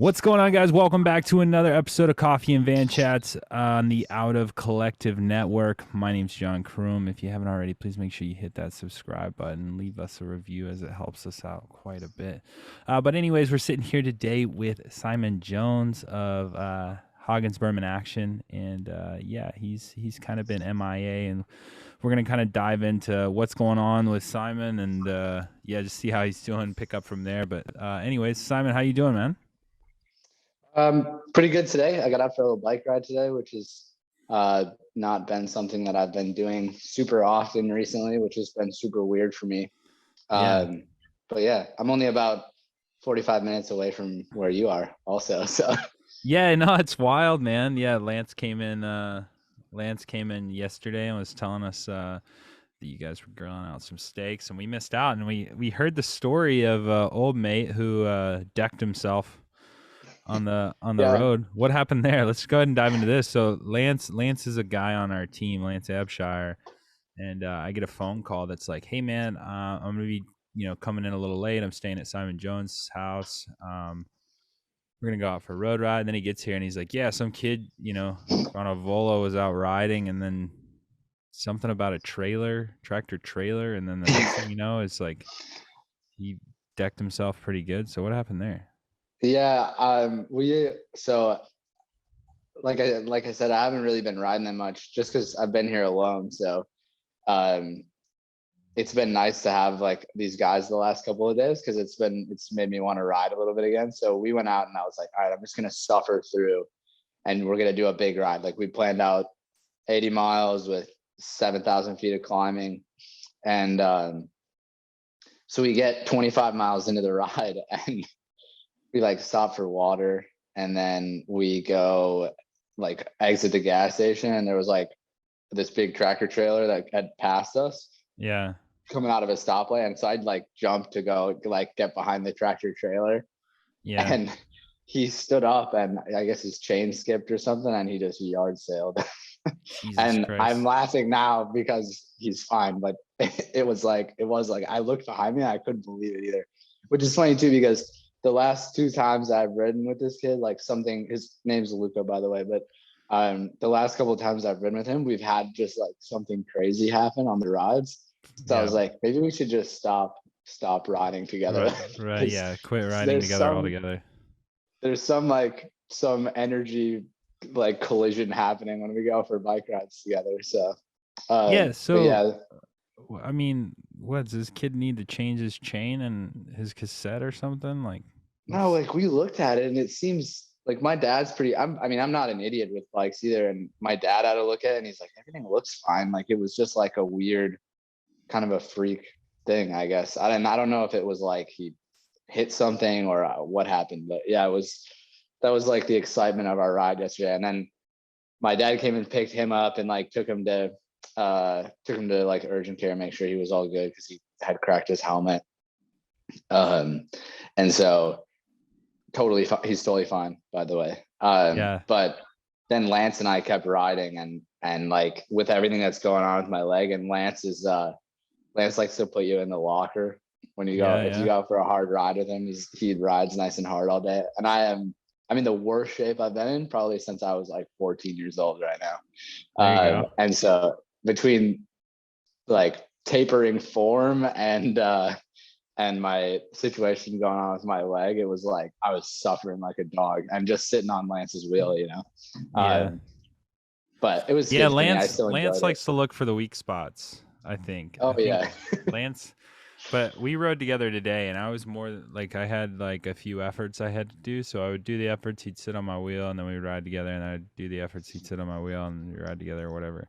What's going on, guys? Welcome back to another episode of Coffee and Van Chats on the Out of Collective Network. My name's John Kroom. If you haven't already, please make sure you hit that subscribe button. Leave us a review as it helps us out quite a bit. But anyways, we're sitting here today with Siimon Jones of Hagens Berman Axeon. And yeah, he's kind of been MIA, and we're going to kind of dive into what's going on with Siimon and yeah, just see how he's doing, pick up from there. But anyways, Siimon, how you doing, man? Pretty good today. I got out for a little bike ride today, which has not been something that I've been doing super often recently, which has been super weird for me. But yeah, I'm only about 45 minutes away from where you are also. So yeah, no, it's wild, man. Yeah, Lance came in yesterday and was telling us that you guys were grilling out some steaks, and we missed out, and we heard the story of old mate who decked himself on the yeah. road. What happened there? Let's go ahead and dive into this. So Lance is a guy on our team, Lance Abshire, and I get a phone call that's like, "Hey man, I'm gonna be coming in a little late. I'm staying at Siimon Jones' house. We're gonna go out for a road ride." And then he gets here and he's like, "Yeah, some kid on a Volo was out riding, and then something about a tractor trailer, and then the next thing you know, it's like he decked himself pretty good." So what happened there? Yeah. So like I said, I haven't really been riding that much just because I've been here alone. So um it's been nice to have like these guys the last couple of days because it's made me want to ride a little bit again. So we went out and I was like, all right, I'm just gonna suffer through and we're gonna do a big ride. Like we planned out 80 miles with 7,000 feet of climbing. And so we get 25 miles into the ride and we like stop for water, and then we go like exit the gas station, and there was like this big tractor trailer that had passed us Yeah. coming out of a stoplight. And so I'd like jump to go like get behind the tractor trailer. Yeah. And he stood up and I guess his chain skipped or something and he just yard sailed. Jesus And Christ. I'm laughing now because he's fine, but it was like I looked behind me, I couldn't believe it either, which is funny too because the last two times I've ridden with this kid, like his name's Luca, by the way, but the last couple of times I've ridden with him, we've had just like something crazy happen on the rides. So I was like, maybe we should just stop riding together. Right. Yeah. Quit riding together altogether. There's some energy like collision happening when we go for bike rides together. So yeah. So yeah. I mean, what does this kid need to change his chain and his cassette or something? Like, no, like we looked at it and it seems like my dad's I'm not an idiot with bikes either. And my dad had a look at it and he's like, everything looks fine. Like it was just like a weird kind of a freak thing, I guess. I don't know if it was like he hit something or what happened, but yeah, that was like the excitement of our ride yesterday. And then my dad came and picked him up and like took him to like urgent care, make sure he was all good because he had cracked his helmet. And so he's totally fine, by the way. yeah. But then Lance and I kept riding and like with everything that's going on with my leg, and Lance likes to put you in the locker when you go, if you go for a hard ride with him, he rides nice and hard all day. And I'm in the worst shape I've been in probably since I was like 14 years old right now. And so between like tapering form and my situation going on with my leg, it was like I was suffering like a dog and just sitting on Lance's wheel, but it was Lance likes to look for the weak spots, I think. Yeah. Lance, but we rode together today, and I was more like I had like a few efforts I had to do. So I would do the efforts, he'd sit on my wheel, and then we would ride together. And I'd do the efforts, he'd sit on my wheel, and we ride together or whatever.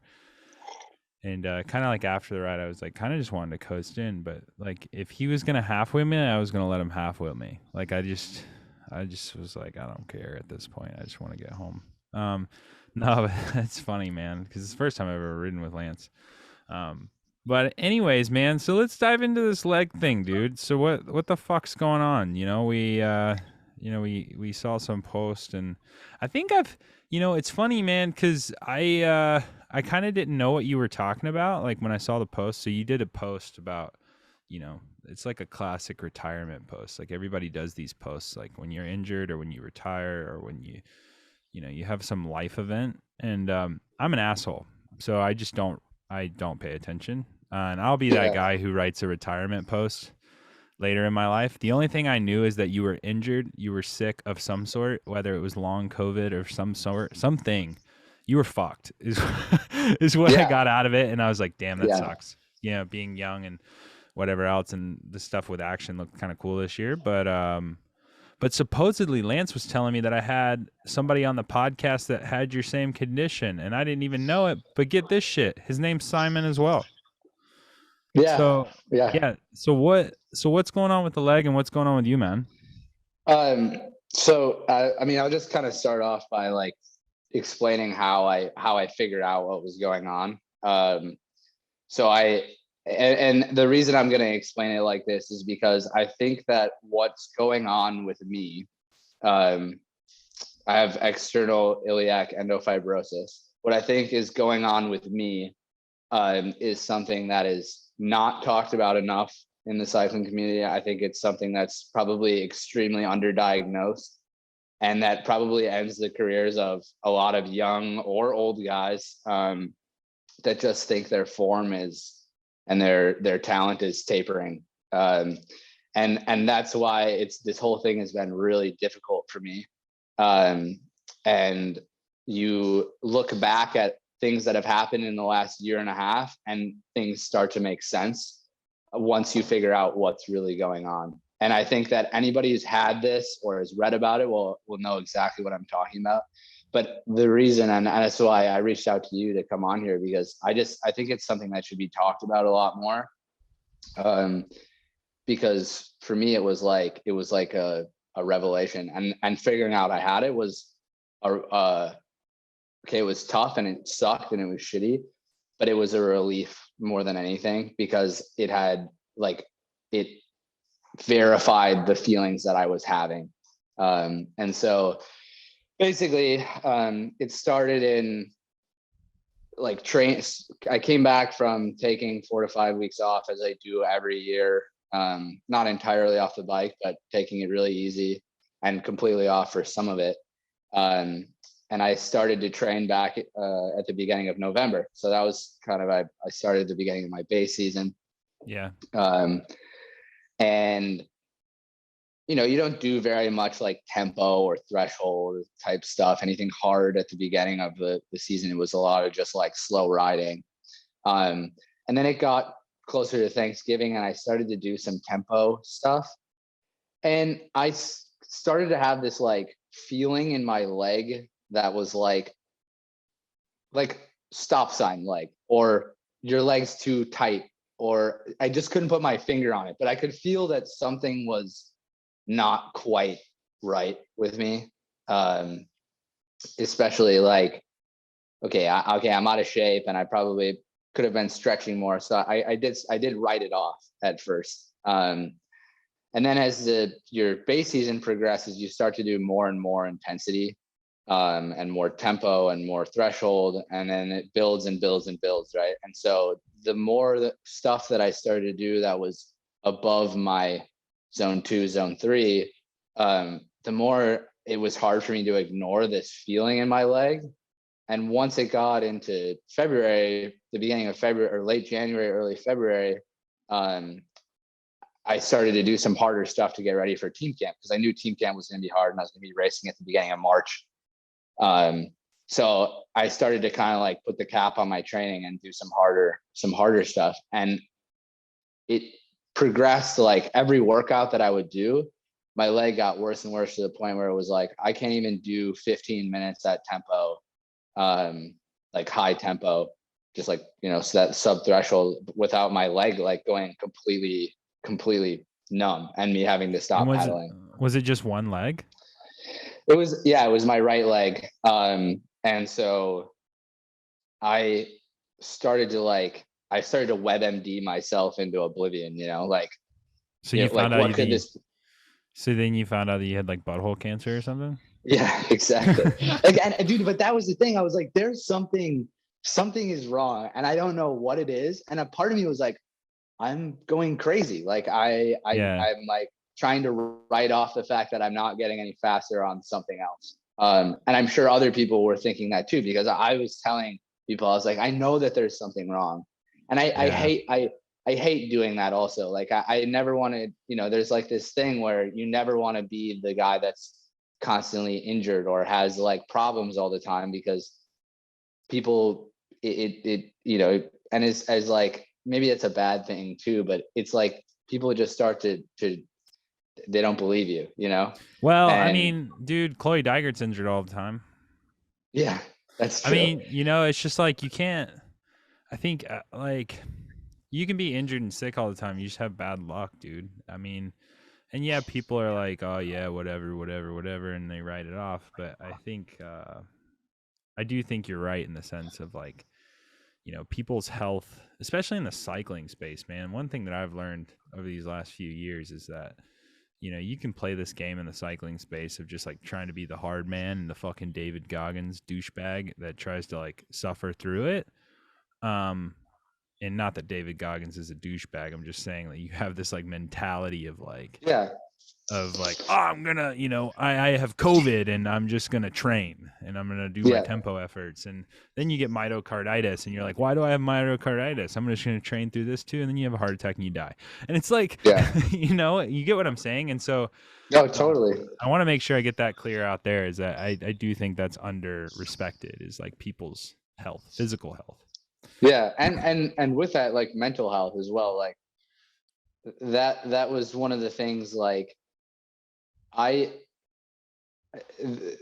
And kind of like after the ride, I was like kind of just wanted to coast in. But like if he was gonna half wheel me, I was gonna let him half wheel me. Like I just was like, I don't care at this point. I just want to get home. No, it's funny, man, because it's the first time I've ever ridden with Lance. But anyways, man, so let's dive into this leg thing, dude. So what the fuck's going on? We saw some post, and I think it's funny, man, because I kind of didn't know what you were talking about, like when I saw the post. So you did a post about, it's like a classic retirement post. Like everybody does these posts, like when you're injured or when you retire or when you have some life event. And I'm an asshole, so I don't pay attention. And I'll be that Yeah. guy who writes a retirement post later in my life. The only thing I knew is that you were injured, you were sick of some sort, whether it was long COVID or something. You were fucked is is what I Yeah. got out of it, and I was like, damn, that Yeah. sucks. Being young and whatever else, and the stuff with action looked kind of cool this year, but supposedly Lance was telling me that I had somebody on the podcast that had your same condition, and I didn't even know it. But get this shit, his name's Simon as well. Yeah. So Yeah. yeah. So what's going on with the leg and what's going on with you, man? So I mean, I'll just kind of start off by like explaining how I figured out what was going on. So and the reason I'm going to explain it like this is because I think that what's going on with me, I have external iliac endofibrosis. What I think is going on with me is something that is not talked about enough in the cycling community. I think it's something that's probably extremely underdiagnosed, and that probably ends the careers of a lot of young or old guys that just think their form is and their talent is tapering. And that's why this whole thing has been really difficult for me. And you look back at things that have happened in the last year and a half, and things start to make sense once you figure out what's really going on. And I think that anybody who's had this or has read about it will know exactly what I'm talking about. But the reason, and that's why I reached out to you to come on here, because I think it's something that should be talked about a lot more. Because for me, it was like a revelation, and figuring out I had it was okay, it was tough and it sucked and it was shitty, but it was a relief more than anything, because it verified the feelings that I was having. And so basically, it started in like I came back from taking 4 to 5 weeks off, as I do every year. Not entirely off the bike, but taking it really easy and completely off for some of it. And I started to train back at the beginning of November. So that was kind of, I started at the beginning of my base season. Yeah. And you don't do very much like tempo or threshold type stuff, anything hard at the beginning of the season. It was a lot of just like slow riding. And then it got closer to Thanksgiving and I started to do some tempo stuff. And I started to have this like feeling in my leg that was like stop sign leg, or your leg's too tight, or I just couldn't put my finger on it, but I could feel that something was not quite right with me. Especially like, okay, I'm out of shape and I probably could have been stretching more. So I did write it off at first. And then as your base season progresses, you start to do more and more intensity, and more tempo and more threshold, and then it builds and builds and builds, right? And so the more the stuff that I started to do that was above my zone 2, zone 3, the more it was hard for me to ignore this feeling in my leg. And once it got into February, the beginning of February, or late January, early February, I started to do some harder stuff to get ready for team camp, because I knew team camp was going to be hard and I was going to be racing at the beginning of March. So I started to kind of like put the cap on my training and do some harder stuff. And it progressed. Like every workout that I would do, my leg got worse and worse, to the point where it was like, I can't even do 15 minutes at tempo, like high tempo, just like, so that sub threshold, without my leg like going completely numb and me having to stop pedaling. Was it just one leg? It was my right leg. And so I started to WebMD myself into oblivion, like. So you found like, out what could this? So then you found out that you had like butthole cancer or something? Yeah, exactly. and dude, but that was the thing. I was like, there's something is wrong, and I don't know what it is. And a part of me was like, I'm going crazy. Like Yeah. I'm like trying to write off the fact that I'm not getting any faster on something else. And I'm sure other people were thinking that too, because I was telling people, I was like, I know that there's something wrong. And Yeah. I hate doing that also. Like I never wanted, there's like this thing where you never want to be the guy that's constantly injured or has like problems all the time, because people and as like, maybe it's a bad thing too, but it's like people just start to they don't believe you. Well, I And mean, dude, Chloe Dygert's injured all the time. yeah, that's I true. mean, it's just like you can't. I think like you can be injured and sick all the time. You just have bad luck, dude. I mean, and yeah, people are like, oh yeah, whatever, whatever, whatever, and they write it off. But I think I do think you're right in the sense of like, people's health, especially in the cycling space, man. One thing that I've learned over these last few years is that, you can play this game in the cycling space of just like trying to be the hard man and the fucking David Goggins douchebag that tries to like suffer through it. Um, and not that David Goggins is a douchebag. I'm just saying that you have this like mentality Yeah, of like, oh, I'm gonna, I have COVID and I'm just gonna train and I'm gonna do my yeah, tempo efforts. And then you get myocarditis and you're like, why do I have myocarditis? I'm just gonna train through this too. And then you have a heart attack and you die. And it's like, yeah. you get what I'm saying. And so No, uh, totally. I want to make sure I get that clear out there is that I do think that's under respected is like people's health, physical health. Yeah, and with that, like mental health as well. Like that was one of the things. Like I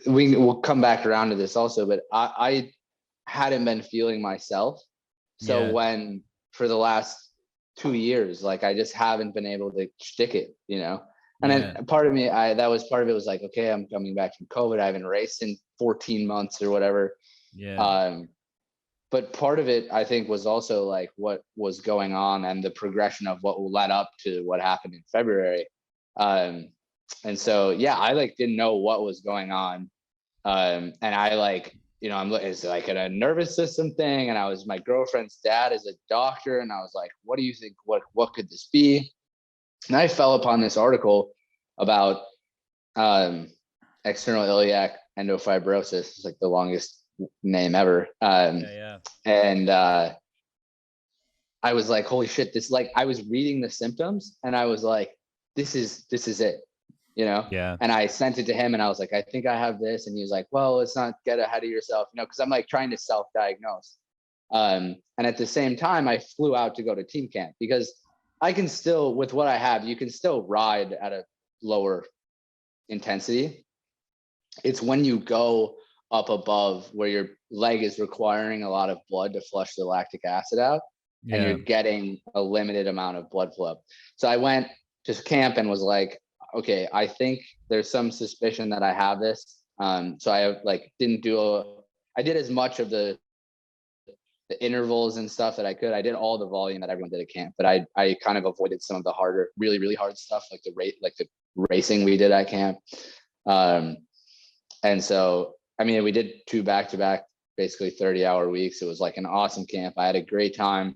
we will come back around to this also, but I hadn't been feeling myself. So Yeah. when for the last 2 years, like I just haven't been able to stick it. And then Yeah. part of me, that was part of it was like, okay, I'm coming back from COVID. I haven't raced in 14 months or whatever. Yeah. Um, but part of it, I think, was also like what was going on and the progression of what led up to what happened in February. Um, and so, yeah, I like didn't know what was going on. And I like, it's like a nervous system thing. And my girlfriend's dad is a doctor. And I was like, what do you think? What could this be? And I fell upon this article about um, external iliac endofibrosis. It's like the longest name ever. Yeah. Yeah. And I was like, holy shit, this, like, I was reading the symptoms and I was like, this is it. Yeah. And I sent it to him and I was like, I think I have this. And he was like, well, let's not get ahead of yourself, because I'm like trying to self-diagnose. And at the same time, I flew out to go to team camp because I can still, with what I have, you can still ride at a lower intensity. It's when you go up above where your leg is requiring a lot of blood to flush the lactic acid out, and Yeah. you're getting a limited amount of blood flow. So I went to camp and was like, okay, I think there's some suspicion that I have this. So I like I did as much of the intervals and stuff that I could. I did all the volume that everyone did at camp, but I kind of avoided some of the harder, really, really hard stuff, like the racing we did at camp. And so, I mean, we did 2 back-to-back, basically 30-hour weeks. It was like an awesome camp. I had a great time.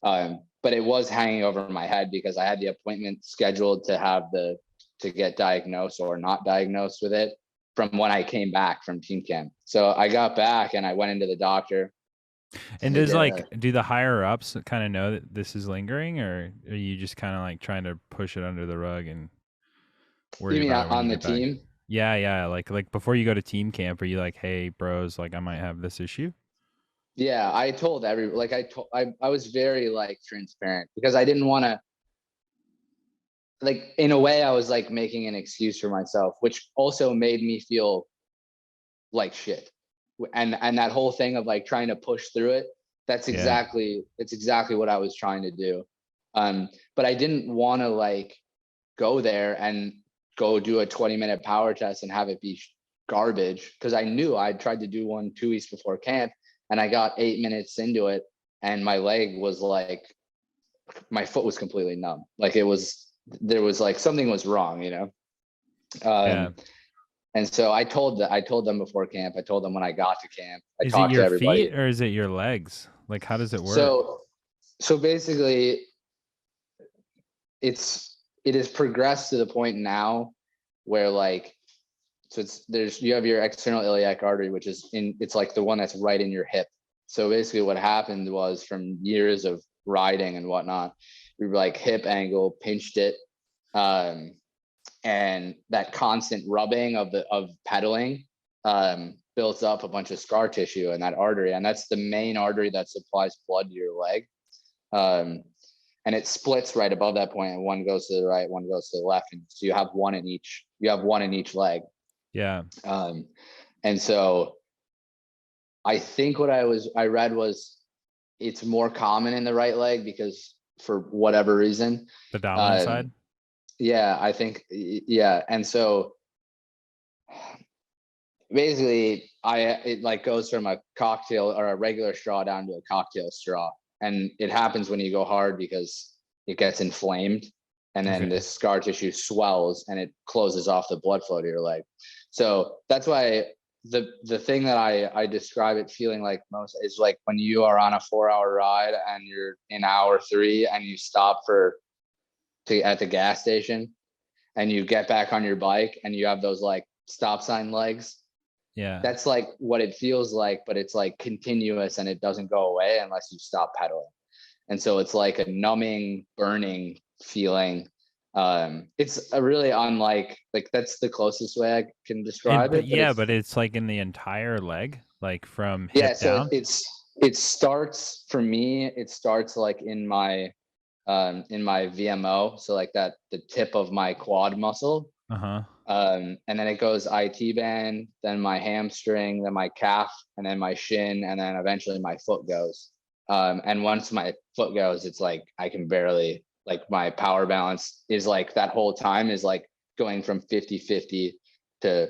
But it was hanging over my head because I had the appointment scheduled to get diagnosed or not diagnosed with it from when I came back from team camp. So I got back and I went into the doctor. And And do the higher ups kind of know that this is lingering, or are you just kind of like trying to push it under the rug and worry you mean about it when on you the get back? team? Yeah, yeah. Like before you go to team camp, are you like, hey, bros, like I might have this issue? Yeah, I told I was very like transparent because I didn't want to, like, in a way I was like making an excuse for myself, which also made me feel like shit. And that whole thing of like trying to push through it, Yeah, it's exactly what I was trying to do. But I didn't want to like go there and go do a 20-minute power test and have it be garbage, because I knew I'd tried to do one 2 weeks before camp and I got 8 minutes into it and my leg was like, my foot was completely numb. Like there was like something was wrong. yeah. Um, and so I told them before camp. I told them when I got to camp. I Is it talked to your feet everybody. or is it your legs? Like, how does it work? So basically, it has progressed to the point now where like, so you have your external iliac artery, which is it's like the one that's right in your hip. So basically what happened was, from years of riding and whatnot, we were like hip angle, pinched it. And that constant rubbing of pedaling builds up a bunch of scar tissue in that artery. And that's the main artery that supplies blood to your leg. And it splits right above that point, and one goes to the right, one goes to the left. And so you have one in each leg. Yeah. And so I think what I read was it's more common in the right leg because, for whatever reason, The dominant side. Yeah, I think, yeah. And so basically it like goes from a cocktail or a regular straw down to a cocktail straw. And it happens when you go hard because it gets inflamed, and then the scar tissue swells and it closes off the blood flow to your leg. So that's why the thing that I describe it feeling like most is like when you are on a 4-hour ride and you're in hour 3 and you stop at the gas station, and you get back on your bike and you have those like stop sign legs. Yeah. That's like what it feels like, but it's like continuous and it doesn't go away unless you stop pedaling. And so it's like a numbing, burning feeling. It's a really unlike, like that's the closest way I can describe it. But it's like in the entire leg, like from hip down. It starts, for me, it starts like in my VMO. So like the tip of my quad muscle. And then it goes IT band, then my hamstring, then my calf, and then my shin, and then eventually my foot goes. And once my foot goes, it's like I can barely, like my power balance is like that whole time is like going from 50-50 to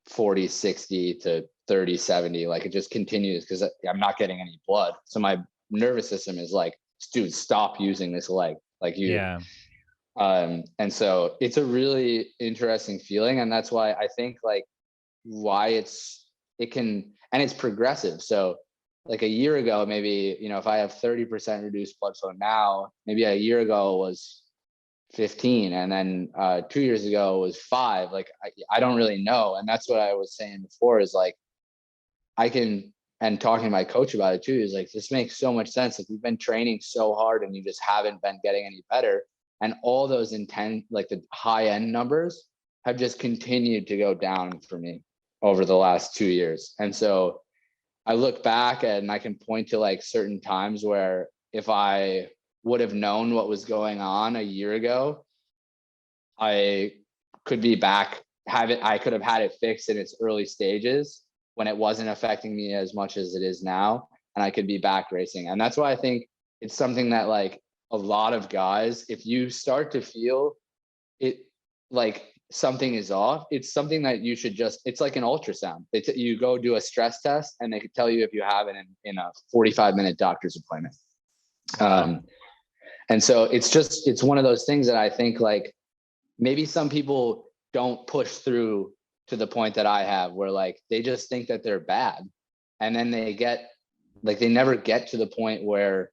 40-60 to 30-70. Like it just continues because I'm not getting any blood. So my nervous system is like, dude, stop using this leg. Like you. Yeah. And so it's a really interesting feeling. And that's why I think like why it's progressive. So like a year ago, maybe, if I have 30% reduced blood flow now, maybe a year ago was 15. And then 2 years ago was 5. Like, I don't really know. And that's what I was saying before is like, and talking to my coach about it too, is like, this makes so much sense. Like we've been training so hard and you just haven't been getting any better. And all those like the high end numbers have just continued to go down for me over the last 2 years. And so I look back and I can point to like certain times where if I would have known what was going on a year ago, I could be back, I could have had it fixed in its early stages when it wasn't affecting me as much as it is now. And I could be back racing. And that's why I think it's something that like a lot of guys, if you start to feel it, like something is off, it's something that you should it's like an ultrasound. You go do a stress test and they could tell you if you have it in a 45-minute doctor's appointment. And so it's one of those things that I think like maybe some people don't push through to the point that I have, where like they just think that they're bad, and then they never get to the point where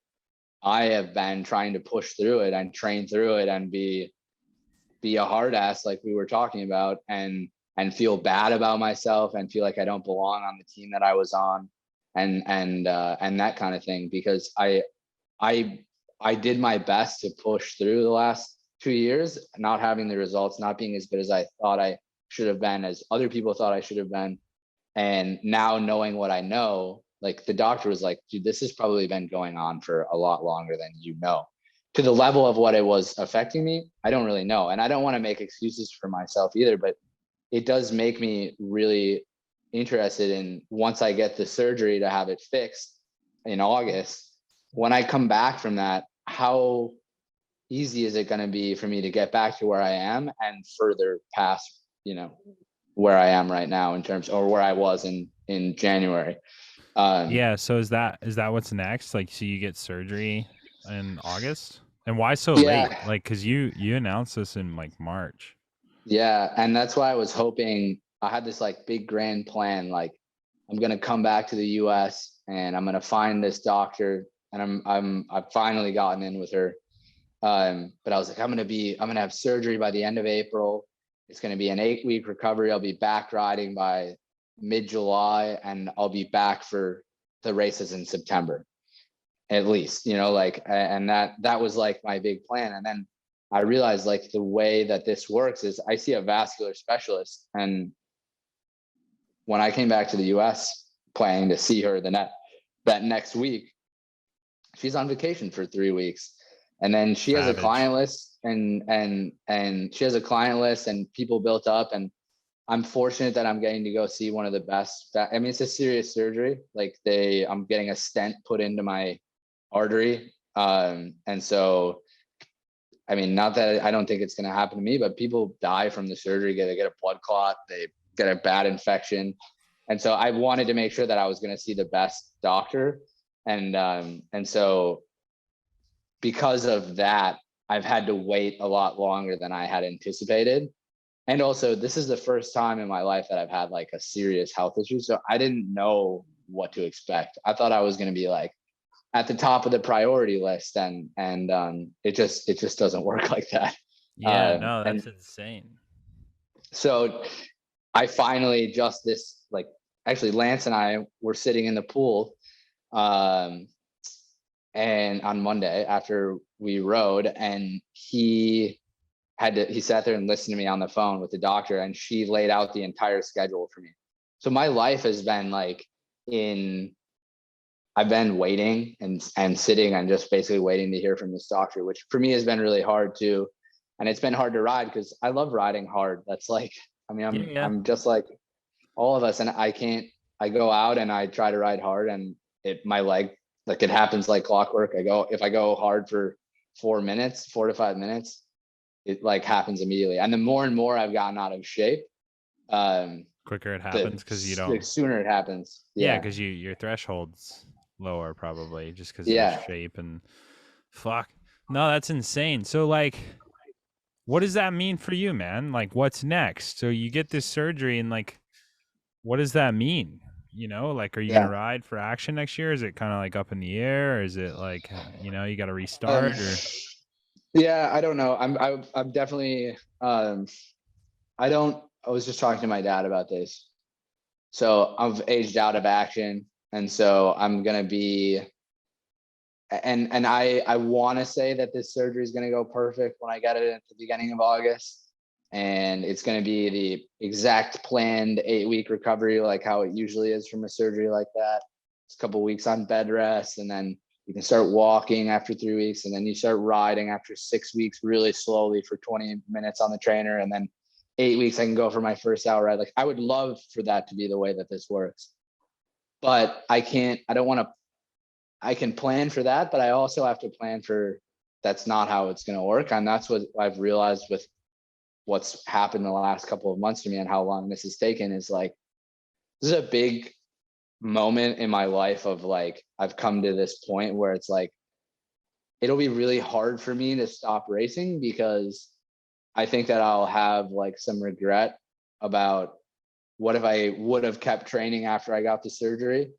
I have been trying to push through it and train through it and be a hard ass, like we were talking about, and feel bad about myself and feel like I don't belong on the team that I was on, and that kind of thing, because I did my best to push through the last 2 years, not having the results, not being as good as I thought I should have been, as other people thought I should have been. And now knowing what I know, like the doctor was like, dude, this has probably been going on for a lot longer than you know. To the level of what it was affecting me, I don't really know. And I don't want to make excuses for myself either, but it does make me really interested in, once I get the surgery to have it fixed in August, when I come back from that, how easy is it going to be for me to get back to where I am and further past, where I am right now in terms, or where I was in January. Yeah. So is that what's next? Like, so you get surgery in August, and why so yeah. late? Like, cause you announced this in like March. Yeah. And that's why I was hoping, I had this like big grand plan. Like I'm going to come back to the US and I'm going to find this doctor, and I've finally gotten in with her. But I was like, I'm gonna have surgery by the end of April. It's gonna be an 8-week recovery. I'll be back riding by mid-July, and I'll be back for the races in September, at least, like, and that was like my big plan. And then I realized, like, the way that this works is I see a vascular specialist, and when I came back to the US planning to see her that next week, she's on vacation for 3 weeks. And then she has a client list, and she has a client list and people built up. And I'm fortunate that I'm getting to go see one of the best. I mean, it's a serious surgery. Like, I'm getting a stent put into my artery. And so, I mean, not that I don't think it's going to happen to me, but people die from the surgery. They get a blood clot, they get a bad infection. And so I wanted to make sure that I was going to see the best doctor. And so because of that, I've had to wait a lot longer than I had anticipated. And also, this is the first time in my life that I've had like a serious health issue. So I didn't know what to expect. I thought I was going to be like at the top of the priority list, and it just doesn't work like that. Yeah, no, that's insane. So I finally actually Lance and I were sitting in the pool, and on Monday after we rode, and he sat there and listened to me on the phone with the doctor, and she laid out the entire schedule for me. So my life has been like I've been waiting and sitting and just basically waiting to hear from this doctor, which for me has been really hard too. And it's been hard to ride because I love riding hard. That's like, I mean, I'm just like all of us, and I go out and I try to ride hard, and my leg, like, it happens like clockwork. If I go hard for 4 to 5 minutes, it like happens immediately. And the more and more I've gotten out of shape, quicker it happens because you don't. The sooner it happens. Yeah, because your threshold's lower probably just because Yeah. of shape and fuck. No, that's insane. So like, what does that mean for you, man? Like, what's next? So you get this surgery, and like, what does that mean? Like, are you gonna ride for action next year? Is it kind of like up in the air? Or is it like, you got to restart? Or yeah, I don't know. I'm definitely. I was just talking to my dad about this. So I've aged out of action, and so I'm gonna be. And I want to say that this surgery is gonna go perfect when I get it at the beginning of August, and it's gonna be the exact planned 8-week recovery, like how it usually is from a surgery like that. It's a couple of weeks on bed rest, and then you can start walking after 3 weeks, and then you start riding after 6 weeks really slowly for 20 minutes on the trainer, and then 8 weeks I can go for my first hour ride. Like, I would love for that to be the way that this works, but I don't want to. I can plan for that, but I also have to plan for that's not how it's going to work. And that's what I've realized with what's happened the last couple of months to me and how long this has taken, is like, this is a big moment in my life of like, I've come to this point where it's like, it'll be really hard for me to stop racing, because I think that I'll have like some regret about what if I would have kept training after I got the surgery.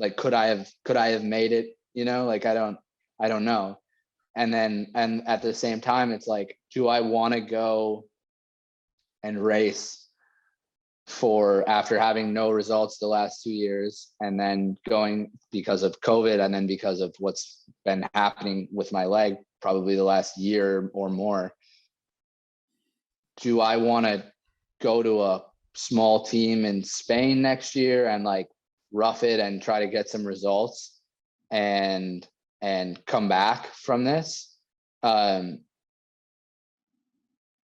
Like, could I have made it? Like, I don't know. And at the same time, it's like, do I want to go and race after having no results the last 2 years, and then going because of COVID, and then because of what's been happening with my leg probably the last year or more? Do I want to go to a small team in Spain next year and like rough it and try to get some results and come back from this,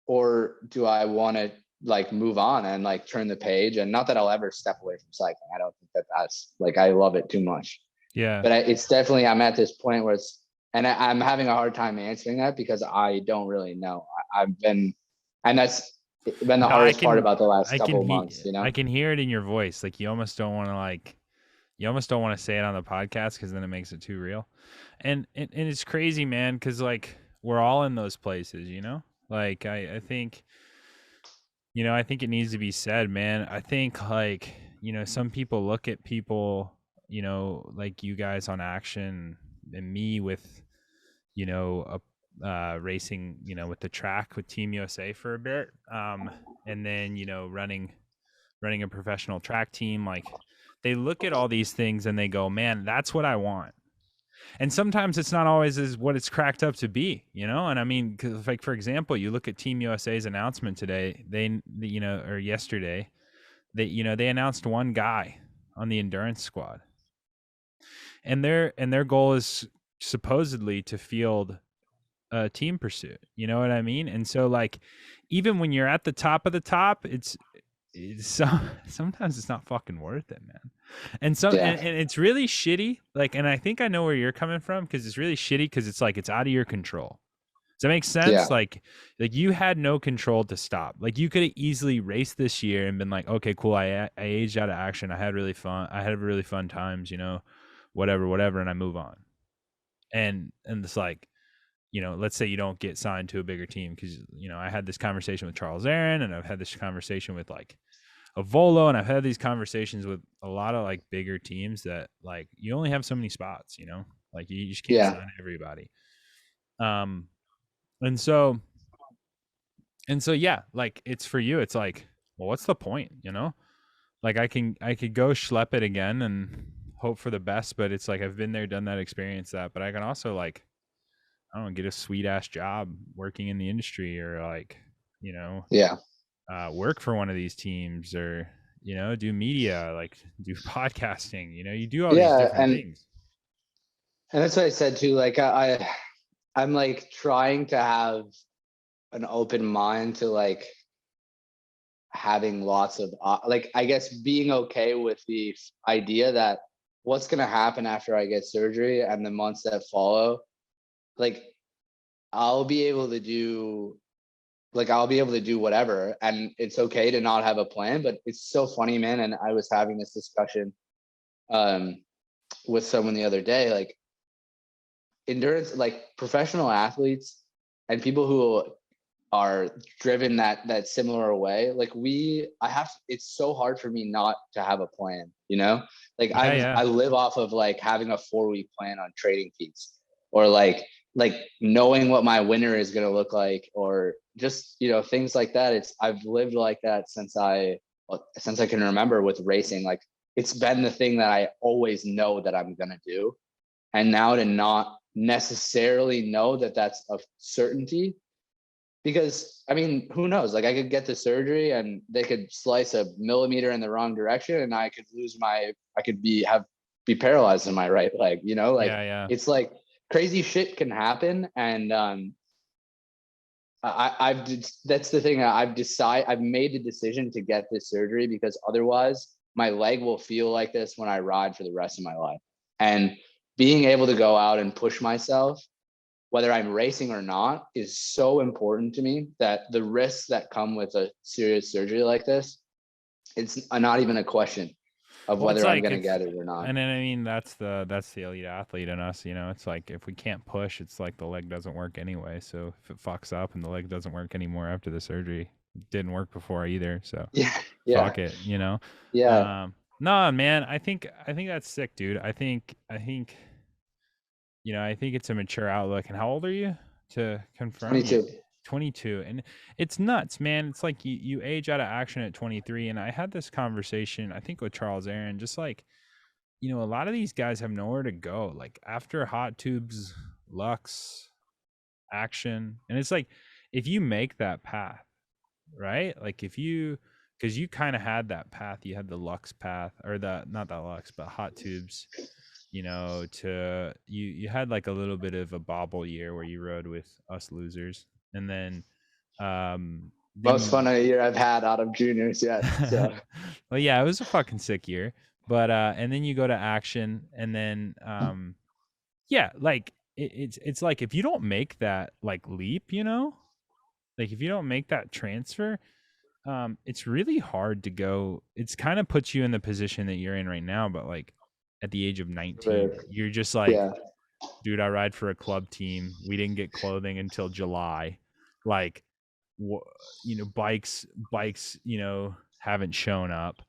or do I want to like move on and like turn the page? And not that I'll ever step away from cycling. I don't think that's like, I love it too much. Yeah, but it's definitely, I'm at this point where I'm having a hard time answering that, because I don't really know. And that's been the hardest part about the last couple of months. I can hear it in your voice. Like, you almost don't want to say it on the podcast, because then it makes it too real. And it's crazy, man, because like, we're all in those places, like, I think, I think it needs to be said, man. I think like, some people look at people, like you guys on Action, and me with, racing, with the track with Team USA for a bit, and then running a professional track team. Like, they look at all these things and they go, man, that's what I want. And sometimes it's not always as what it's cracked up to be, And I mean, 'cause, like, for example, you look at Team USA's announcement today, or yesterday, they announced one guy on the endurance squad, and their goal is supposedly to field a team pursuit. You know what I mean? And so, like, even when you're at the top of the top, it's sometimes it's not fucking worth it, man. And Yeah. and it's really shitty. Like, and I think I know where you're coming from, because it's really shitty because it's like it's out of your control. Does that make Yeah. sense? Like you had no control to stop. Like, you could have easily raced this year and been like, okay, cool. I aged out of action. I had really fun. I had really fun times. Whatever, and I move on. And it's like, let's say you don't get signed to a bigger team, because I had this conversation with Charles Aaron, and I've had this conversation with like a Volo, and I've had these conversations with a lot of like bigger teams that, like, you only have so many spots, like you just can't Yeah. sign everybody. Um, and so yeah, like, it's for you. It's like, well, what's the point, Like, I could go schlep it again and hope for the best, but it's like I've been there, done that, experienced that. But I can also, like, I don't know, get a sweet ass job working in the industry, or like, Yeah. work for one of these teams, or do media, like do podcasting. You do all these Yeah. different things. And that's what I said too. Like I'm like trying to have an open mind to like having lots of like, I guess, being okay with the idea that what's going to happen after I get surgery and the months that follow, like I'll be able to do I'll be able to do whatever, and it's okay to not have a plan. But it's so funny, man. And I was having this discussion um with someone the other day, like endurance, like professional athletes and people who are driven that similar way, like it's so hard for me not to have a plan, like Yeah, yeah. I live off of like having a 4-week plan on trading peaks, or like knowing what my winter is going to look like, or just things like that. I've lived like that since I can remember with racing. Like, it's been the thing that I always know that I'm going to do, and now to not necessarily know that that's a certainty, because I mean, who knows? Like, I could get the surgery and they could slice a millimeter in the wrong direction, and I could I could be paralyzed in my right leg. Like, Yeah, yeah. it's like crazy shit can happen, and that's the thing. I've made the decision to get this surgery, because otherwise my leg will feel like this when I ride for the rest of my life. And being able to go out and push myself, whether I'm racing or not, is so important to me, that the risks that come with a serious surgery like this, it's not even a question of Well, it's whether I'm like going to it's get it or not. and then, I mean, that's the elite athlete in us. It's like, if we can't push, it's like the leg doesn't work anyway. So if it fucks up and the leg doesn't work anymore after the surgery, it didn't work before either. So Yeah. Yeah. fuck it. Yeah. No, man, I think that's sick, dude. I think it's a mature outlook. And how old are you? To confirm, you 22. 22. And it's nuts, man. It's like you age out of action at 23. And I had this conversation, I think, with Charles Aaron, just like, a lot of these guys have nowhere to go. Like, after hot tubes, Lux, action. And it's like, if you make that path, right? Like, because you kind of had that path, you had the Lux path, or not that Lux, but hot tubes, to you had like a little bit of a bobble year where you rode with us losers. And then Most you fun of the year I've had out of juniors yet. So well, yeah, it was a fucking sick year. But and then you go to action, and then yeah, like, it's like, if you don't make that like leap, like, if you don't make that transfer, it's really hard to go. It's kind of puts you in the position that you're in right now, but like at the age of 19, you're just like, yeah. dude, I ride for a club team. We didn't get clothing until July. Like, bikes, haven't shown up.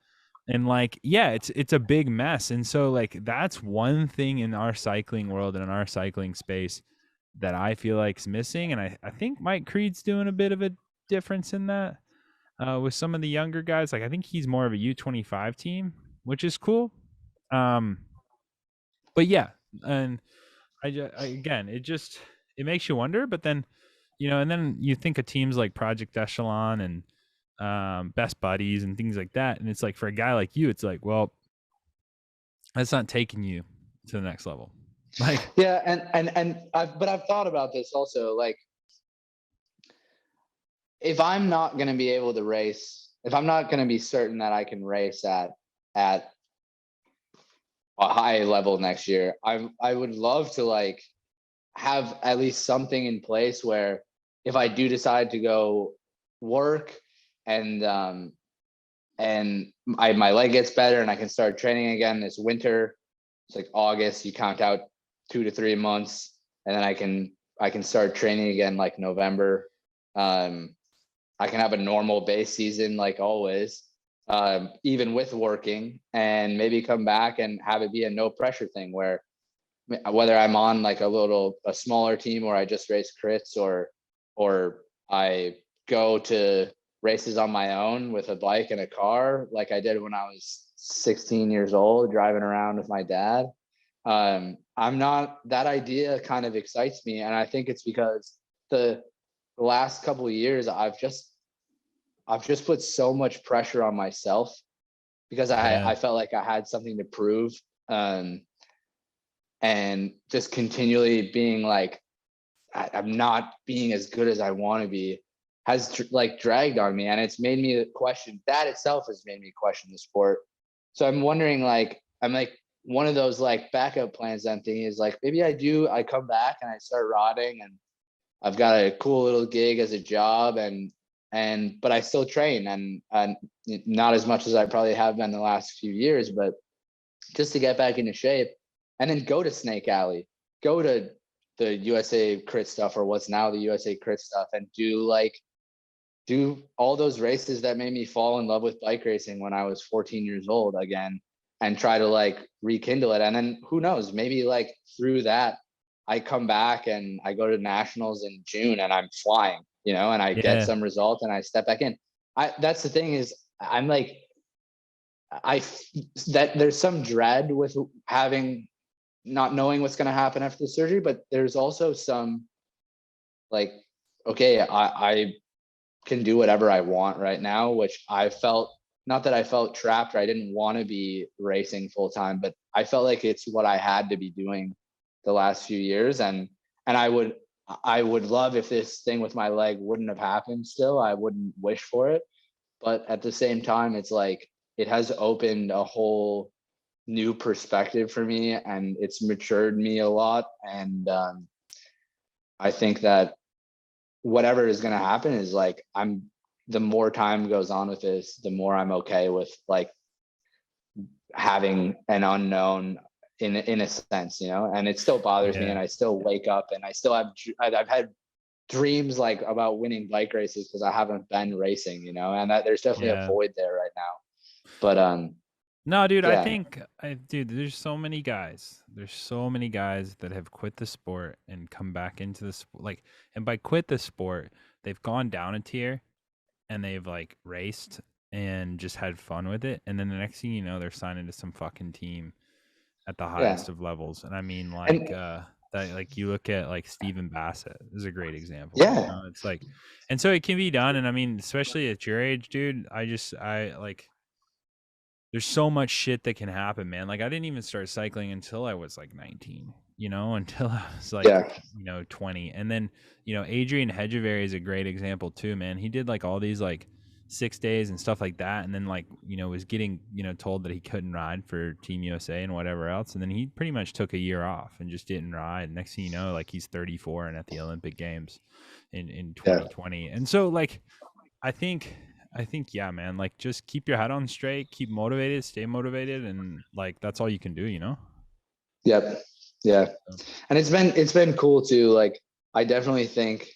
And like, yeah, it's a big mess. And so, like, that's one thing in our cycling world and in our cycling space that I feel like is missing. And I think Mike Creed's doing a bit of a difference in that with some of the younger guys. Like I think he's more of a U25 team, which is cool. But yeah, and again, it makes you wonder. But then, and then you think of teams like Project Echelon and Best Buddies and things like that, and it's like for a guy like you, it's like, well, that's not taking you to the next level. Like, yeah, but I've thought about this also. Like, if I'm not going to be able to race, if I'm not going to be certain that I can race at a high level next year, I would love to like have at least something in place where if I do decide to go work and my leg gets better and I can start training again this winter, it's like August, you count out 2 to 3 months, and then I can start training again like November. I can have a normal base season like always, even with working, and maybe come back and have it be a no pressure thing where whether I'm on like a smaller team or I just race crits or I go to races on my own with a bike and a car like I did when I was 16 years old driving around with my dad. I'm not, that idea kind of excites me, and I think it's because the last couple of years I've just put so much pressure on myself because yeah, I felt like I had something to prove. And just continually being like, I'm not being as good as I want to be has like dragged on me, and it's made me question, that itself has made me question the sport. So I'm wondering, like, I'm like, one of those like backup plans I'm thinking is like, maybe I come back and I start rotting and I've got a cool little gig as a job, but I still train, and not as much as I probably have been the last few years, but just to get back into shape, and then go to Snake Alley, go to the USA Crit stuff, or what's now the USA Crit stuff, and do all those races that made me fall in love with bike racing when I was 14 years old again, and try to like rekindle it. And then who knows, maybe like through that, I come back and I go to nationals in June and I'm flying, and I get yeah, some result and I step back in. That's the thing is, I'm like, that there's some dread with having, not knowing what's going to happen after the surgery, but there's also some like, okay, I can do whatever I want right now, which I felt, not that I felt trapped or I didn't want to be racing full time, but I felt like it's what I had to be doing the last few years. And I would love if this thing with my leg wouldn't have happened still. I wouldn't wish for it. But at the same time, it's like, it has opened a whole new perspective for me, and it's matured me a lot. And I think that whatever is going to happen is like, the more time goes on with this, the more I'm okay with like having an unknown in a sense, and it still bothers me, yeah, and I still wake up and I've had dreams like about winning bike races because I haven't been racing, and that there's definitely a yeah. void there right now. But No, dude, I yeah, think, dude, there's so many guys. There's so many guys that have quit the sport and come back into the sport. Like, and by quit the sport, they've gone down a tier and they've like raced and just had fun with it. And then the next thing you know, they're signing to some fucking team at the yeah, highest of levels. And I mean, and that, like, you look at like Stephen Bassett is a great example. yeah, It's like, and so it can be done. And I mean, especially at your age, dude, I like, there's so much shit that can happen, man. Like I didn't even start cycling until I was like 19, until I was like, yeah, 20. And then, Adrian Hedgevery is a great example too, man. He did like all these like 6 days and stuff like that. And then like, was getting, told that he couldn't ride for Team USA and whatever else. And then he pretty much took a year off and just didn't ride. Next thing you know, like he's 34 and at the Olympic Games in yeah. 2020. And so like, I think yeah, man, like just keep your head on straight, keep motivated, stay motivated, and like that's all you can do. Yep. Yeah. So, And it's been cool too. Like, I definitely think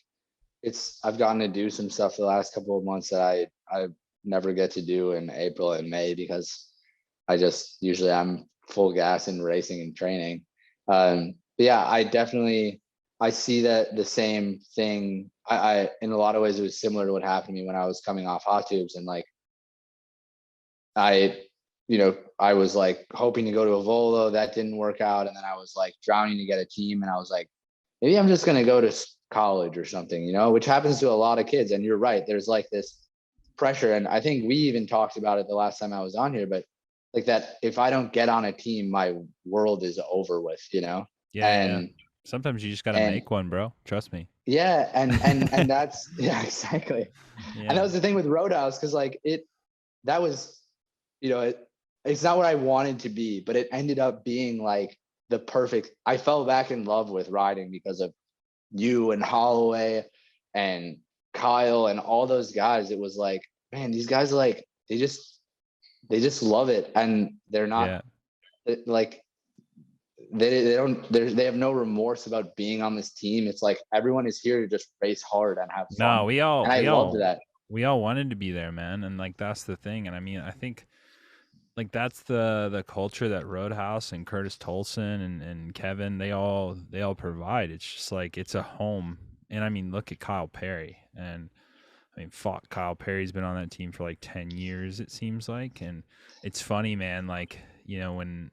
I've gotten to do some stuff the last couple of months that I never get to do in April and May because I just usually I'm full gas in racing and training. But yeah, I definitely I see that the same thing. I in a lot of ways it was similar to what happened to me when I was coming off hot tubes, and like I, I was like hoping to go to a Volo, that didn't work out, and then I was like drowning to get a team, and I was like, maybe I'm just gonna go to college or something, which happens to a lot of kids. And you're right, there's like this pressure, and I think we even talked about it the last time I was on here, but like that if I don't get on a team, my world is over with, Yeah, yeah. and Sometimes you just got to and make one, bro. Trust me. yeah, and that's yeah, exactly. And that Yeah. was the thing with Roadhouse, because like that was, it's not what I wanted to be, but it ended up being like the perfect. I fell back in love with riding because of you and Holloway and Kyle and all those guys. It was like, man, these guys like they just love it, and they're not like they have no remorse about being on this team. It's like everyone is here to just race hard and have fun. No, And I loved that. we all wanted to be there, man, and like that's the thing. And I mean, I think like that's the culture that Roadhouse and Curtis Tolson and Kevin they all provide. It's just like it's a home. And I mean, look at Kyle Perry. And I mean, fuck, Kyle Perry's been on that team for like 10 years, it seems like. And it's funny, man, like, when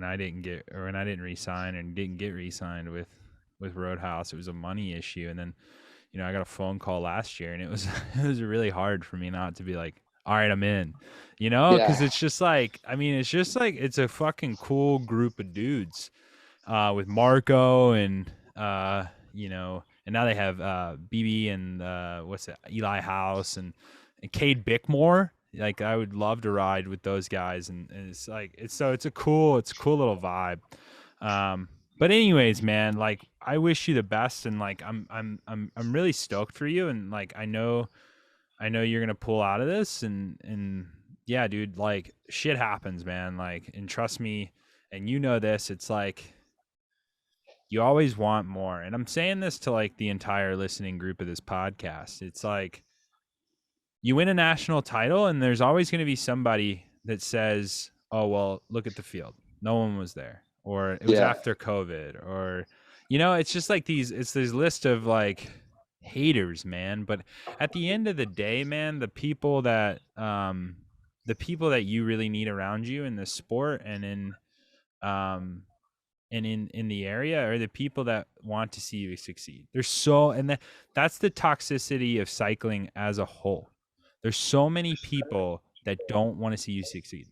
I didn't resign and didn't get re-signed with Roadhouse, it was a money issue. And then, I got a phone call last year, and it was it was really hard for me not to be like, all right, I'm in, because Yeah. it's just like, I mean, it's just like it's a fucking cool group of dudes, with Marco and and now they have BB and what's it, Eli House and Cade Bickmore. Like I would love to ride with those guys, and it's like it's a cool little vibe. But anyways, man, like I wish you the best, and like I'm really stoked for you, and like I know you're gonna pull out of this, and yeah, dude, like shit happens, man. Like, and trust me, and this, it's like you always want more. And I'm saying this to like the entire listening group of this podcast. It's like you win a national title, and there's always going to be somebody that says, "Oh, well, look at the field. No one was there." Or it was Yeah. after COVID, or it's just like it's this list of like haters, man. But at the end of the day, man, the people that you really need around you in this sport and in the area are the people that want to see you succeed. That's the toxicity of cycling as a whole. There's so many people that don't want to see you succeed.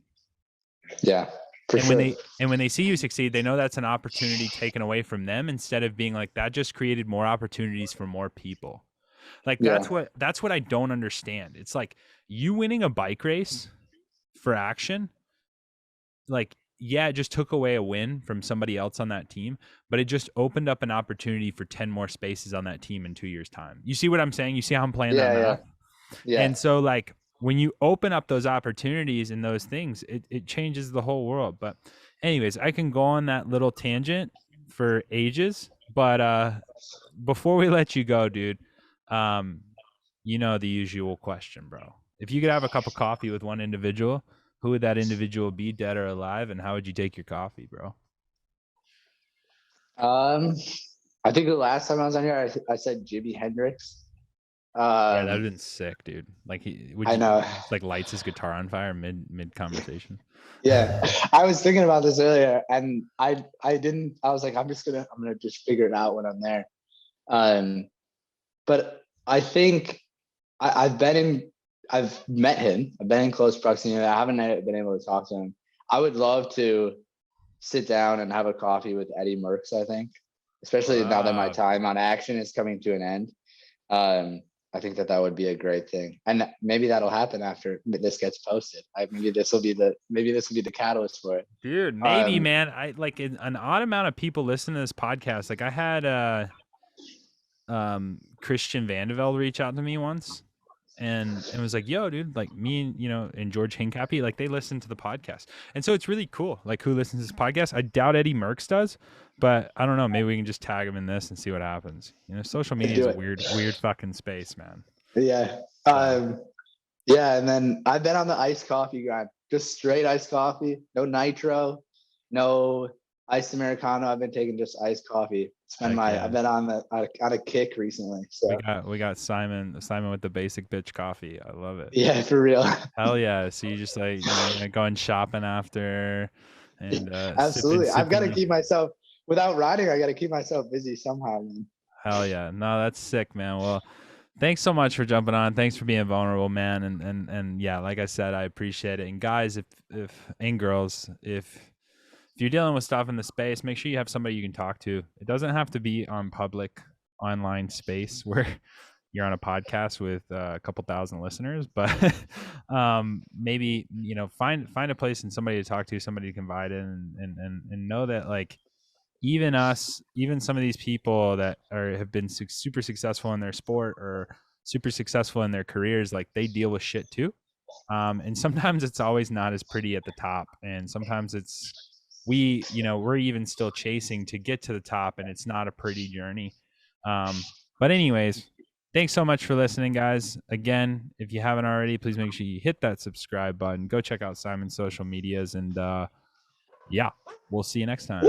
Yeah. For And sure. when they see you succeed, they know that's an opportunity taken away from them, instead of being like, that just created more opportunities for more people. Like Yeah. that's what I don't understand. It's like you winning a bike race for action, like, yeah, it just took away a win from somebody else on that team, but it just opened up an opportunity for 10 more spaces on that team in 2 years' time. You see what I'm saying? You see how I'm playing that math? Yeah. And so, like, when you open up those opportunities and those things, it changes the whole world. But anyways, I can go on that little tangent for ages. But before we let you go, dude, the usual question, bro. If you could have a cup of coffee with one individual, who would that individual be, dead or alive, and how would you take your coffee, bro? I think the last time I was on here, I said Jimi Hendrix. Yeah, that'd have been sick, dude. Like, I know. he just like lights his guitar on fire mid conversation? Yeah, I was thinking about this earlier, and I was like, I'm gonna just figure it out when I'm there. But I think I've met him. I've been in close proximity. I haven't been able to talk to him. I would love to sit down and have a coffee with Eddie Merckx, I think, especially now that my time on Action is coming to an end. I think that would be a great thing, and maybe that'll happen after this gets posted. Maybe this will be the catalyst for it, dude. Maybe, man. I like an odd amount of people listen to this podcast. Like I had Christian Vandevelde reach out to me once, and it was like, yo, dude, like me and George Hincapie, like they listen to the podcast, and so it's really cool. Like, who listens to this podcast? I doubt Eddie Merckx does, but I don't know. Maybe we can just tag him in this and see what happens. Social media is a weird fucking space, man. Yeah. Yeah, and then I've been on the iced coffee grind, just straight iced coffee, no nitro, no iced Americano. I've been taking just iced coffee. I've Heck yeah. been on a kick recently. We So got Simon with the basic bitch coffee. I love it. yeah, for real. Hell yeah. So you just like going shopping after and Absolutely. I've got to sipping. keep myself without riding. I got to keep myself busy somehow, man. Hell yeah. No, that's sick, man. Well, thanks so much for jumping on. Thanks for being vulnerable, man. And yeah, like I said, I appreciate it. And guys, if and girls, if you're dealing with stuff in the space, make sure you have somebody you can talk to. It doesn't have to be on public online space where you're on a podcast with a couple thousand listeners, but maybe find a place and somebody to talk to, somebody to confide in, and know that like even some of these people that have been super successful in their sport or super successful in their careers, like they deal with shit too. And sometimes it's always not as pretty at the top, and sometimes it's we're even still chasing to get to the top, and it's not a pretty journey. But anyways, thanks so much for listening, guys. Again, if you haven't already, please make sure you hit that subscribe button. Go check out Simon's social medias, and yeah, we'll see you next time.